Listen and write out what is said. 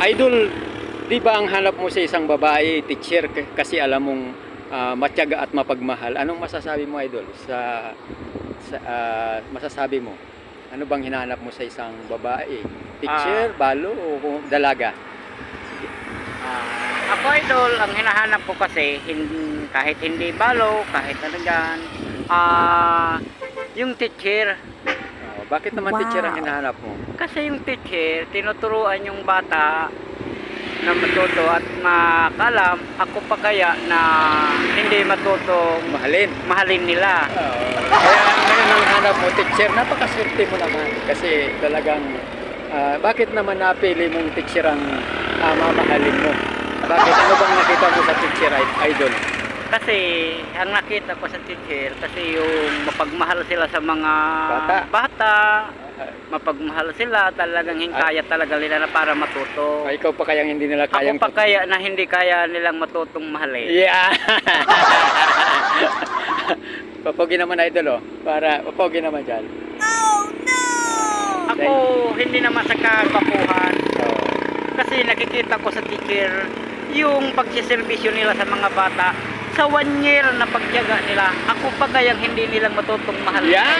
Idol, di ba ang hanap mo sa isang babae, teacher, kasi alam mong matyaga at mapagmahal. Anong masasabi mo, Idol, masasabi mo? Ano bang hinahanap mo sa isang babae? Teacher, balo o dalaga? Ako idol, ang hinahanap ko kasi kahit hindi balo, kahit ano dyan, yung teacher. Oh, bakit naman teacher ang hinahanap mo? Kasi yung teacher, tinuturuan yung bata na matuto at makalam. Ako pa kaya na hindi matutong mahalin nila. Kaya ngayon ang hanap mo, teacher, napakaswerte mo naman. Kasi talagang, bakit naman napili mong teacher ang mamahalin mo? Bakit? Ano bang nakita mo sa teacher, Idol? Kasi ang nakita ko sa teacher, kasi yung mapagmahal sila sa mga bata, mapagmahal sila, talagang hinkaya talaga nila na para matuto. Ikaw pa kayang hindi nila kayang... Ako pa kaya na hindi kaya nilang matutong mahalin. Yeah! Papogi naman, Idol, oh. Papogi naman dyan. Oh no! Ako hindi naman sa kagwapuhan. Oh. Kasi nakikita ko sa teacher yung pagsiservisyo nila sa mga bata sa 1 year na pagtiyaga nila. Ako pa kayang hindi nilang matutong mahal. Yan!